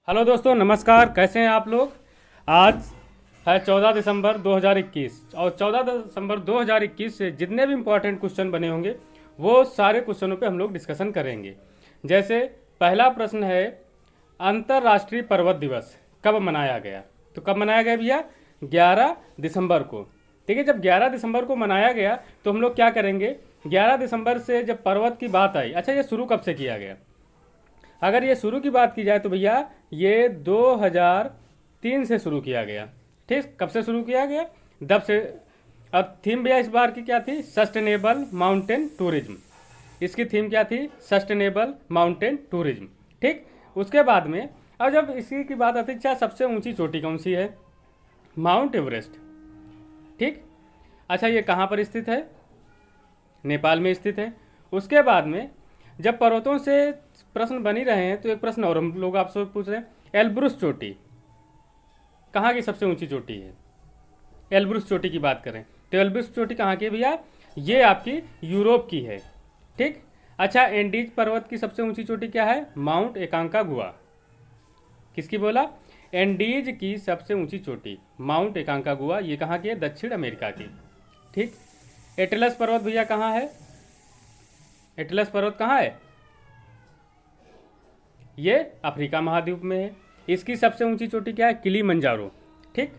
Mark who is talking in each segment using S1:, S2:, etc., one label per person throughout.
S1: Hello दोस्तों, नमस्कार। कैसे हैं आप लोग। आज है 14 दिसंबर 2021 और 14 दिसंबर 2021 से जितने भी इम्पोर्टेंट क्वेश्चन बने होंगे वो सारे क्वेश्चनों पे हम लोग डिस्कशन करेंगे। जैसे पहला प्रश्न है, अंतर्राष्ट्रीय पर्वत दिवस कब मनाया गया। तो कब मनाया गया भैया? 11 दिसंबर को। ठीक है, जब 11 दिसंबर को मनाया गया तो हम लोग क्या करेंगे, 11 दिसंबर से जब पर्वत की बात आई, अच्छा ये शुरू कब से किया गया? अगर ये शुरू की बात की जाए तो भैया ये 2003 से शुरू किया गया। ठीक, कब से शुरू किया गया? दब से। अब थीम भैया इस बार की क्या थी? Sustainable mountain tourism. इसकी थीम क्या थी? Sustainable mountain tourism. ठीक, उसके बाद में अब जब इसी की बात आती है, क्या सबसे ऊंची चोटी कौन सी है? Mount Everest. ठीक, अच्छा ये कहाँ पर स्थित है? नेपाल में स्थित है। उसके बाद में जब पर्वतों से प्रश्न बनी रहे हैं तो एक प्रश्न और हम लोग आपसे पूछ रहे हैं, एल्ब्रुस चोटी कहाँ की सबसे ऊंची चोटी है? एल्ब्रुस चोटी की बात करें तो एल्ब्रुस चोटी कहाँ की है भैया? ये आपकी यूरोप की है। ठीक, अच्छा एंडीज पर्वत की सबसे ऊंची चोटी क्या है? माउंट एकांकागुआ। किसकी बोला? एंडीज की सबसे ऊंची चोटी माउंट एकांकागुआ, ये कहाँ की है? दक्षिण अमेरिका की। ठीक, एटलस पर्वत भैया कहाँ है? एटलस पर्वत कहाँ है? ये अफ्रीका महाद्वीप में है। इसकी सबसे ऊंची चोटी क्या है? किलीमंजारो। ठीक,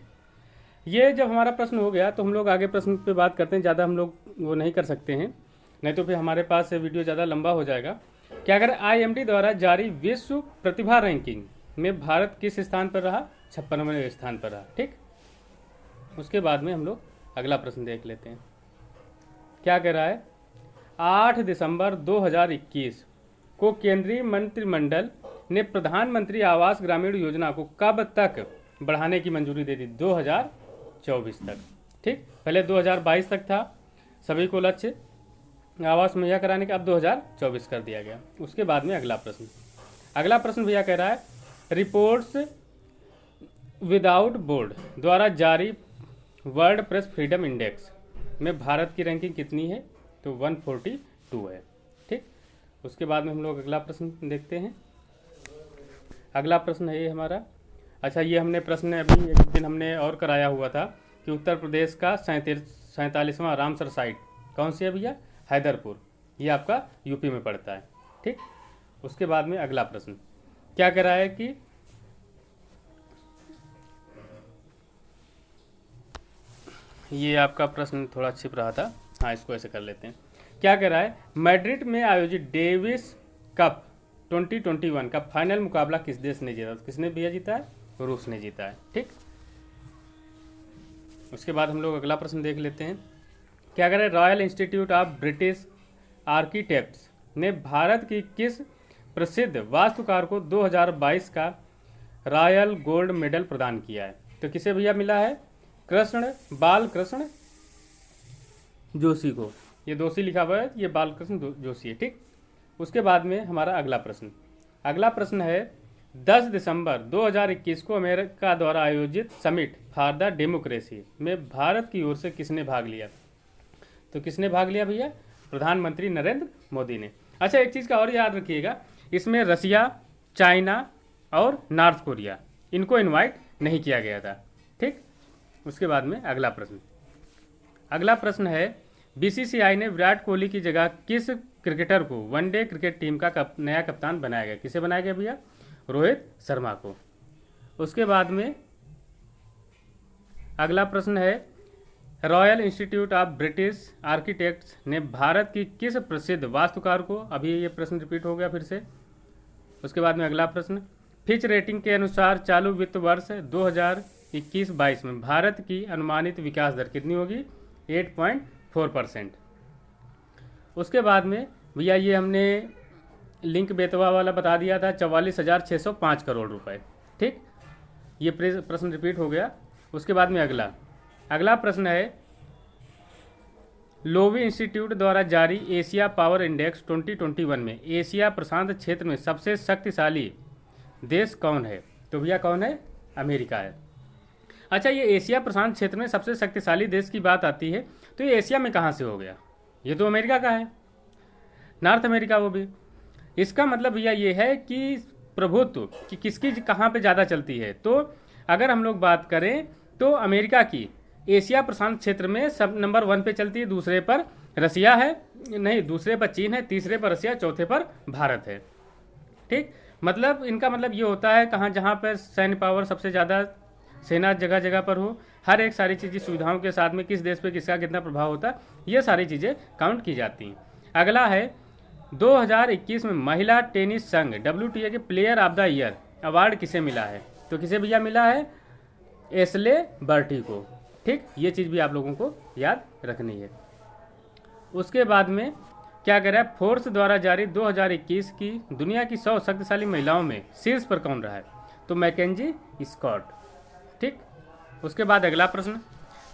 S1: ये जब हमारा प्रश्न हो गया तो हम लोग आगे प्रश्न पे बात करते हैं। ज़्यादा हम लोग वो नहीं कर सकते हैं, नहीं तो फिर हमारे पास वीडियो ज़्यादा लंबा हो जाएगा। क्या अगर आईएमडी द्वारा जारी विश्व प्रतिभा रैंकिंग में भारत किस स्थान पर रहा? 56वें स्थान पर रहा। ठीक, उसके बाद में हम लोग अगला प्रश्न देख लेते हैं। क्या कह रहा है? 8 दिसंबर 2021 को केंद्रीय मंत्रिमंडल ने प्रधानमंत्री आवास ग्रामीण योजना को कब तक बढ़ाने की मंजूरी दे दी? 2024 तक। ठीक, पहले 2022 तक था सभी को लक्ष्य आवास मुहैया कराने का, अब 2024 कर दिया गया। उसके बाद में अगला प्रश्न भैया कह रहा है, रिपोर्ट्स विदाउट बोर्ड द्वारा जारी वर्ल्ड प्रेस फ्रीडम इंडेक्स में भारत की रैंकिंग कितनी है? तो 142 है। ठीक, उसके बाद में हम लोग अगला प्रश्न देखते हैं। अगला प्रश्न है ये हमारा, अच्छा ये हमने प्रश्न अभी एक दिन हमने और कराया हुआ था कि उत्तर प्रदेश का 47वां रामसर साइट कौन सी है भैया? हैदरपुर। ये आपका यूपी में पड़ता है। ठीक, उसके बाद में अगला प्रश्न क्या कह रहा है कि ये आपका प्रश्न थोड़ा छिप रहा था, हाँ इसको ऐसे कर लेते हैं। क्या कह रहा है? मैड्रिड में आयोजित डेविस कप 2021 का फाइनल मुकाबला किस देश ने जीता? किसने भैया जीता है? रूस ने जीता है। ठीक, उसके बाद हम लोग अगला प्रश्न देख लेते हैं। क्या कह रहे हैं? Royal institute of British architects ने भारत की किस प्रसिद्ध वास्तुकार को 2022 का रॉयल गोल्ड मेडल प्रदान किया है? तो किसे भैया मिला है? कृष्ण बालकृष्ण जोशी को। ये दोषी लिखा हुआ है, ये बालकृष्ण जोशी है। ठीक, उसके बाद में हमारा अगला प्रश्न है, 10 दिसंबर 2021 को अमेरिका द्वारा आयोजित समिट फॉर द डेमोक्रेसी में भारत की ओर से किसने भाग लिया? तो किसने भाग लिया भैया? प्रधानमंत्री नरेंद्र मोदी ने। अच्छा एक चीज़ का और याद रखिएगा, इसमें रसिया, चाइना और नॉर्थ कोरिया इनको इनवाइट नहीं किया गया था। ठीक, उसके बाद में अगला प्रश्न है, बीसीसीआई ने विराट कोहली की जगह किस क्रिकेटर को वनडे क्रिकेट टीम का नया कप्तान बनाया गया? किसे बनाया गया भैया? रोहित शर्मा को। उसके बाद में अगला प्रश्न है, royal institute of British architects ने भारत की किस प्रसिद्ध वास्तुकार को, अभी ये प्रश्न रिपीट हो गया फिर से। उसके बाद में अगला प्रश्न, फिच रेटिंग के अनुसार चालू वित्त वर्ष 2021-22 में भारत की अनुमानित विकास दर कितनी होगी? 8.4%। उसके बाद में भैया ये हमने लिंक बेतवा वाला बता दिया था, 44,605 करोड़ रुपए। ठीक, ये प्रश्न रिपीट हो गया। उसके बाद में अगला प्रश्न है, लोवी इंस्टीट्यूट द्वारा जारी एशिया पावर इंडेक्स 2021 में एशिया प्रशांत क्षेत्र में सबसे शक्तिशाली देश कौन है? तो भैया कौन है? अमेरिका है। अच्छा ये एशिया प्रशांत क्षेत्र में सबसे शक्तिशाली देश की बात आती है तो ये एशिया में कहाँ से हो गया? ये तो अमेरिका का है, नॉर्थ अमेरिका वो भी। इसका मतलब भैया ये है कि प्रभुत्व कि किसकी कहाँ पे ज़्यादा चलती है, तो अगर हम लोग बात करें तो अमेरिका की एशिया प्रशांत क्षेत्र में सब नंबर 1 पे चलती है, दूसरे पर रसिया है, नहीं दूसरे पर चीन है, तीसरे पर रसिया, चौथे पर भारत है। ठीक, मतलब इनका मतलब ये होता है कहाँ जहाँ पर सैन्य पावर सबसे ज़्यादा, सेना जगह जगह पर हो, हर एक सारी चीज़ें सुविधाओं के साथ में किस देश पे किसका कितना प्रभाव होता है, ये सारी चीज़ें काउंट की जाती हैं। अगला है 2021 में महिला टेनिस संघ WTA के player of the year award किसे मिला है, तो किसे भैया मिला है, एशले बर्टी को। ठीक, ये चीज़ भी आप लोगों को याद रखनी है। उसके बाद में क्या कह रहा है, फोर्स द्वारा जारी 2021 की दुनिया की 100 शक्तिशाली महिलाओं में शीर्ष पर कौन रहा है, तो मैकेंजी स्कॉट। ठीक, उसके बाद अगला प्रश्न,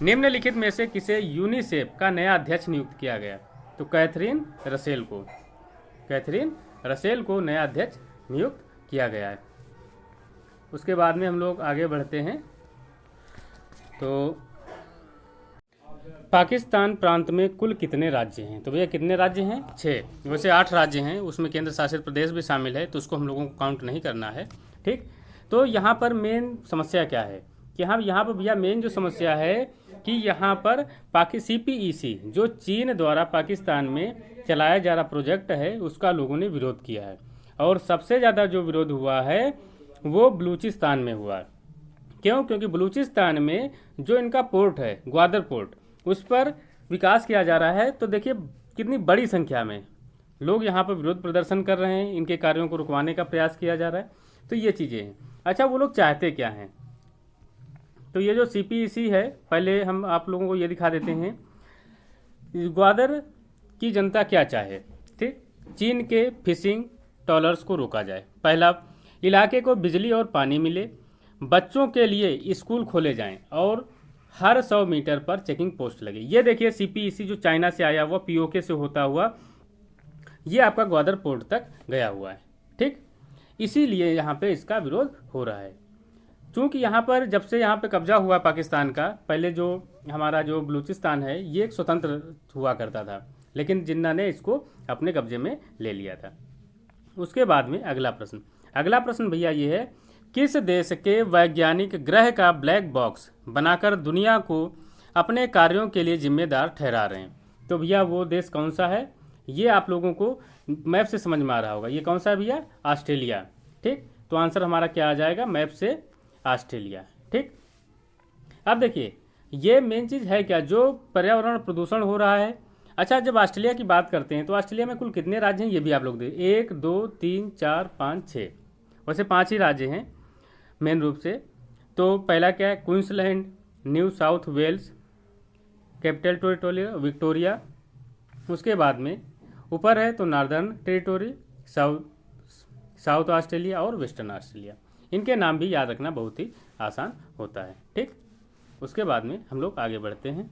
S1: निम्नलिखित में से किसे यूनिसेफ का नया अध्यक्ष नियुक्त किया गया, तो कैथरीन रसेल को, कैथरीन रसेल को नया अध्यक्ष नियुक्त किया गया है। उसके बाद में हम लोग आगे बढ़ते हैं। तो पाकिस्तान प्रांत में कुल कितने राज्य हैं, तो भैया कितने राज्य हैं, 6। वैसे 8 राज्य हैं, उसमें केंद्र शासित प्रदेश भी शामिल है, तो उसको हम लोगों को काउंट नहीं करना है। ठीक, तो यहाँ पर मेन समस्या क्या है कि यहाँ पर भैया मेन जो समस्या है कि यहाँ पर CPEC जो चीन द्वारा पाकिस्तान में चलाया जा रहा प्रोजेक्ट है उसका लोगों ने विरोध किया है, और सबसे ज़्यादा जो विरोध हुआ है वो बलूचिस्तान में हुआ। क्यों, क्योंकि बलूचिस्तान में जो इनका पोर्ट है ग्वादर पोर्ट, उस पर विकास किया जा रहा है। तो देखिए कितनी बड़ी संख्या में लोग यहाँ पर विरोध प्रदर्शन कर रहे हैं, इनके कार्यों को रुकवाने का प्रयास किया जा रहा है। तो ये चीज़ें हैं। अच्छा, वो लोग चाहते क्या हैं, तो ये जो CPEC है, पहले हम आप लोगों को ये दिखा देते हैं ग्वादर की जनता क्या चाहे। ठीक, चीन के फिशिंग ट्रॉलर्स को रोका जाए, पहला इलाके को बिजली और पानी मिले, बच्चों के लिए स्कूल खोले जाएं और हर 100 मीटर पर चेकिंग पोस्ट लगे। ये देखिए CPEC जो चाइना से आया हुआ POK से होता हुआ ये आपका ग्वादर पोर्ट तक गया हुआ है। ठीक, इसीलिए यहाँ पे इसका विरोध हो रहा है, क्योंकि यहाँ पर जब से यहाँ पे कब्जा हुआ पाकिस्तान का, पहले जो हमारा जो बलूचिस्तान है ये एक स्वतंत्र हुआ करता था, लेकिन जिन्ना ने इसको अपने कब्जे में ले लिया था। उसके बाद में अगला प्रश्न भैया ये है, किस देश के वैज्ञानिक ग्रह का ब्लैक बॉक्स बनाकर दुनिया को अपने कार्यों के लिए जिम्मेदार ठहरा रहे हैं, तो भैया वो देश कौन सा है, ये आप लोगों को मैप से समझ में आ रहा होगा। ये कौन सा है भैया, ऑस्ट्रेलिया। ठीक, तो आंसर हमारा क्या आ जाएगा, मैप से ऑस्ट्रेलिया। ठीक, अब देखिए ये मेन चीज़ है क्या, जो पर्यावरण प्रदूषण हो रहा है। अच्छा, जब ऑस्ट्रेलिया की बात करते हैं तो ऑस्ट्रेलिया में कुल कितने राज्य हैं ये भी आप लोग देखें, 1 2 3 4 5 6, वैसे 5 ही राज्य हैं मेन रूप से। तो पहला क्या है, Queensland, New South Wales, Capital Territory Victoria. उसके बाद में ऊपर है तो नॉर्दर्न टेरिटोरी, साउथ ऑस्ट्रेलिया और वेस्टर्न ऑस्ट्रेलिया। इनके नाम भी याद रखना बहुत ही आसान होता है। ठीक, उसके बाद में हम लोग आगे बढ़ते हैं।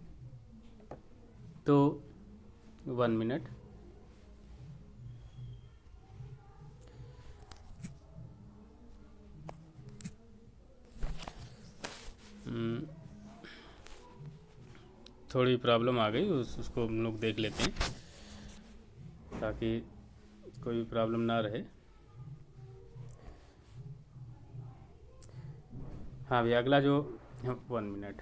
S1: तो 1 मिनट, थोड़ी प्रॉब्लम आ गई, उसको हम लोग देख लेते हैं ताकि कोई भी प्रॉब्लम ना रहे। हाँ भैया, अगला जो 1 मिनट,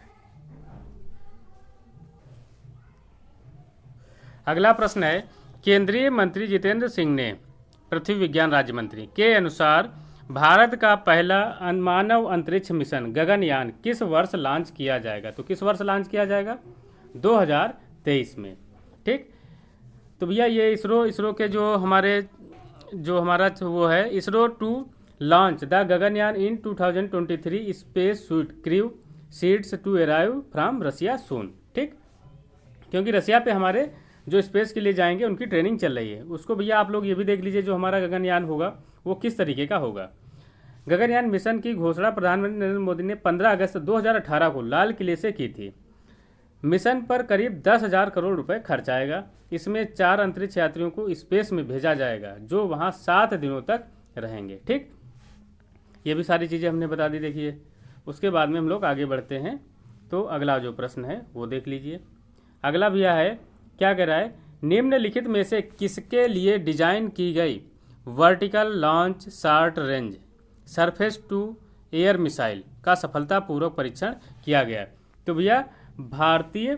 S1: अगला प्रश्न है, केंद्रीय मंत्री जितेंद्र सिंह ने पृथ्वी विज्ञान राज्य मंत्री के अनुसार भारत का पहला मानव अंतरिक्ष मिशन गगनयान किस वर्ष लॉन्च किया जाएगा, तो किस वर्ष लॉन्च किया जाएगा, 2023 में। ठीक, तो भैया ये इसरो के जो हमारा वो है, ISRO to launch the Gaganyaan in 2023 space suit crew seats to arrive from Russia soon. ठीक, क्योंकि रसिया पे हमारे जो स्पेस के लिए जाएंगे उनकी ट्रेनिंग चल रही है। उसको भैया आप लोग ये भी देख लीजिए, जो हमारा गगनयान होगा वो किस तरीके का होगा। गगनयान मिशन की घोषणा प्रधानमंत्री नरेंद्र मोदी ने 15 अगस्त 2018 को लाल किले से की थी। मिशन पर करीब 10,000 करोड़ रुपए खर्च आएगा। इसमें 4 अंतरिक्ष यात्रियों को स्पेस में भेजा जाएगा जो वहां 7 दिनों तक रहेंगे। ठीक, ये भी सारी चीज़ें हमने बता दी। देखिए उसके बाद में हम लोग आगे बढ़ते हैं। तो अगला जो प्रश्न है वो देख लीजिए। अगला भैया है, क्या कह रहा है, निम्नलिखित में से किसके लिए डिजाइन की गई vertical launch short range surface to air missile का सफलतापूर्वक परीक्षण किया गया। तो भैया भारतीय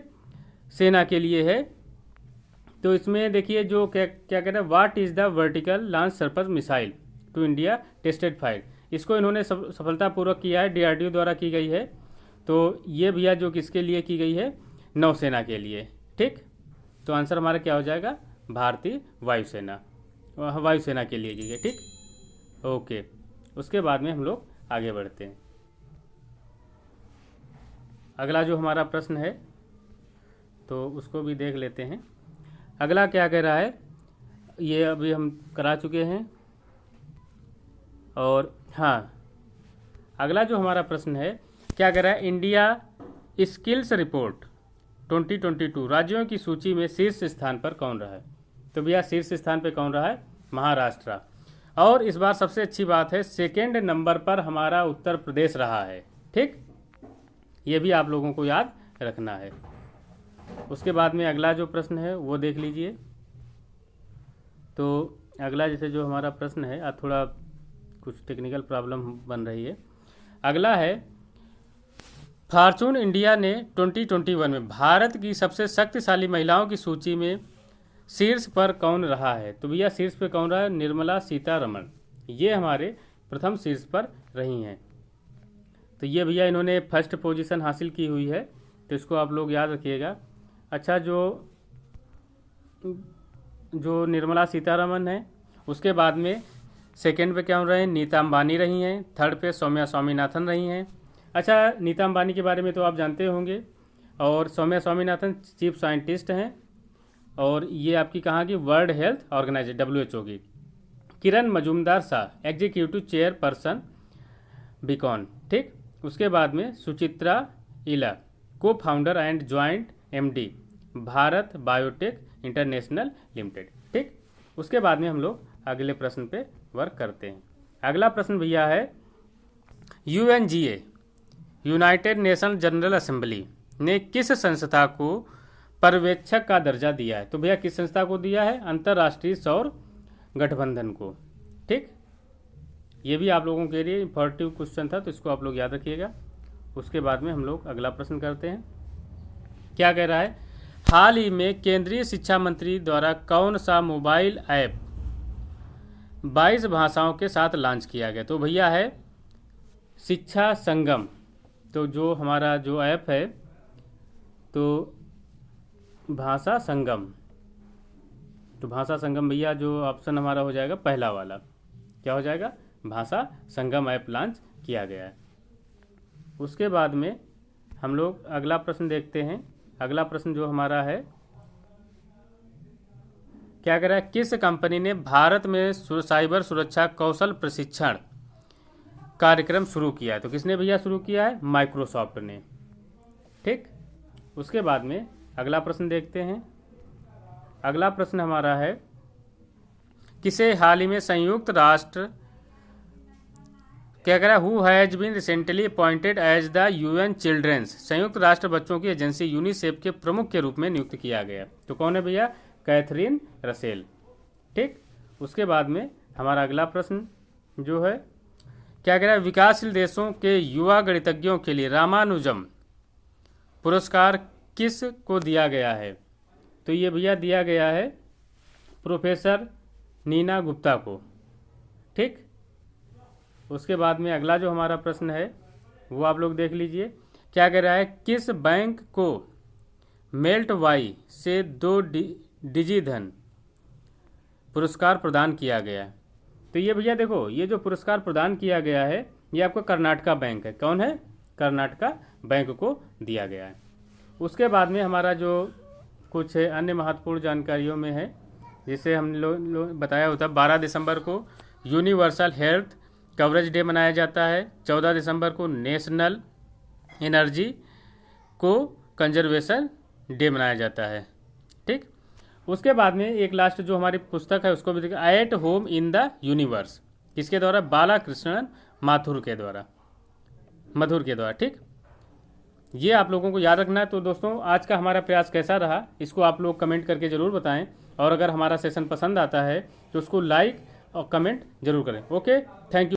S1: सेना के लिए है। तो इसमें देखिए जो क्या क्या कह रहा है, what is the vertical launch surface missile to India tested fire, इसको इन्होंने सफलतापूर्वक किया है, डीआरडीओ द्वारा की गई है। तो ये भैया जो किसके लिए की गई है, नौसेना के लिए। ठीक, तो आंसर हमारा क्या हो जाएगा, भारतीय वायुसेना, वायुसेना के लिए की गई। ठीक, ओके। उसके बाद में हम लोग आगे बढ़ते हैं। अगला जो हमारा प्रश्न है तो उसको भी देख लेते हैं। अगला क्या कह रहा है, ये अभी हम करा चुके हैं। और हाँ, अगला जो हमारा प्रश्न है क्या कह रहा है, इंडिया स्किल्स रिपोर्ट 2022 राज्यों की सूची में शीर्ष स्थान पर कौन रहा है। तो भैया शीर्ष स्थान पे कौन रहा है, महाराष्ट्र। और इस बार सबसे अच्छी बात है, सेकेंड नंबर पर हमारा उत्तर प्रदेश रहा है। ठीक, ये भी आप लोगों को याद रखना है। उसके बाद में अगला जो प्रश्न है वो देख लीजिए। तो अगला जैसे जो हमारा प्रश्न है, आज थोड़ा कुछ टेक्निकल प्रॉब्लम बन रही है। अगला है, फॉर्चून इंडिया ने 2021 में भारत की सबसे शक्तिशाली महिलाओं की सूची में शीर्ष पर कौन रहा है। तो भैया शीर्ष पे कौन रहा है, निर्मला सीतारमण, ये हमारे प्रथम शीर्ष पर रही हैं। तो ये भैया इन्होंने फर्स्ट पोजीशन हासिल की हुई है, तो इसको आप लोग याद रखिएगा। अच्छा, जो निर्मला सीतारमण है, उसके बाद में सेकंड पे क्या रहे, नीता अंबानी रही हैं। थर्ड पे सौम्या स्वामीनाथन रही हैं। अच्छा, नीता अंबानी के बारे में तो आप जानते होंगे। और सौम्या स्वामीनाथन चीफ साइंटिस्ट हैं, और ये आपकी कहाँ की, वर्ल्ड हेल्थ ऑर्गेनाइजेशन WHO की। Kiran Mazumdar Shaw executive chairperson Biocon. ठीक, उसके बाद में सुचित्रा इला को founder and joint MD Bharat Biotech international limited. ठीक, उसके बाद में हम लोग अगले प्रश्न पे वर्क करते हैं। अगला प्रश्न भैया है, UNGA United nation general assembly ने किस संस्था को पर्यवेक्षक का दर्जा दिया है। तो भैया किस संस्था को दिया है, अंतर्राष्ट्रीय सौर गठबंधन को। ठीक, ये भी आप लोगों के लिए इंपॉर्टेंट क्वेश्चन था, तो इसको आप लोग याद रखिएगा। उसके बाद में हम लोग अगला प्रश्न करते हैं। क्या कह रहा है, हाल ही में केंद्रीय शिक्षा मंत्री द्वारा कौन सा मोबाइल ऐप 22 भाषाओं के साथ लॉन्च किया गया। तो भैया है शिक्षा संगम। तो जो हमारा जो ऐप है, तो भाषा संगम। तो भाषा संगम भैया जो ऑप्शन हमारा हो जाएगा पहला वाला, क्या हो जाएगा, भाषा संगम ऐप लॉन्च किया गया है। उसके बाद में हम लोग अगला प्रश्न देखते हैं। अगला प्रश्न जो हमारा है, क्या कह रहा है, किस कंपनी ने भारत में साइबर सुरक्षा कौशल प्रशिक्षण कार्यक्रम शुरू किया है। तो किसने भैया शुरू किया है, माइक्रोसॉफ्ट ने। ठीक, उसके बाद में अगला प्रश्न देखते हैं। अगला प्रश्न हमारा है, किसे हाल ही में संयुक्त राष्ट्र क्या कह रहा है, who has been recently appointed as the UN children's संयुक्त राष्ट्र बच्चों की एजेंसी यूनिसेफ के प्रमुख के रूप में नियुक्त किया गया। तो कौन है भैया, कैथरीन रसेल। ठीक, उसके बाद में हमारा अगला प्रश्न जो है, क्या कह रहा है, विकासशील देशों के युवा गणितज्ञों के लिए रामानुजम पुरस्कार किस को दिया गया है। तो ये भैया दिया गया है प्रोफेसर नीना गुप्ता को। ठीक, उसके बाद में अगला जो हमारा प्रश्न है वो आप लोग देख लीजिए। क्या कह रहा है, किस बैंक को मेल्ट वाई से 2 डिजिधन पुरस्कार प्रदान किया गया है। तो ये भैया देखो, ये जो पुरस्कार प्रदान किया गया है ये आपको कर्नाटका बैंक है। कौन है, कर्नाटका बैंक को दिया गया है। उसके बाद में हमारा जो कुछ अन्य महत्वपूर्ण जानकारियों में है, जिसे हम लोग बताया होता है, 12 दिसंबर को यूनिवर्सल हेल्थ कवरेज डे मनाया जाता है। 14 दिसंबर को नेशनल एनर्जी को कंजर्वेशन डे मनाया जाता है। ठीक, उसके बाद में एक लास्ट जो हमारी पुस्तक है उसको भी देखिए, at home in the universe, किसके द्वारा, बालाकृष्णन मथुर के द्वारा। ठीक, ये आप लोगों को याद रखना है। तो दोस्तों आज का हमारा प्रयास कैसा रहा, इसको आप लोग कमेंट करके ज़रूर बताएं। और अगर हमारा सेशन पसंद आता है तो उसको लाइक कमेंट जरूर करें। Okay, thank you.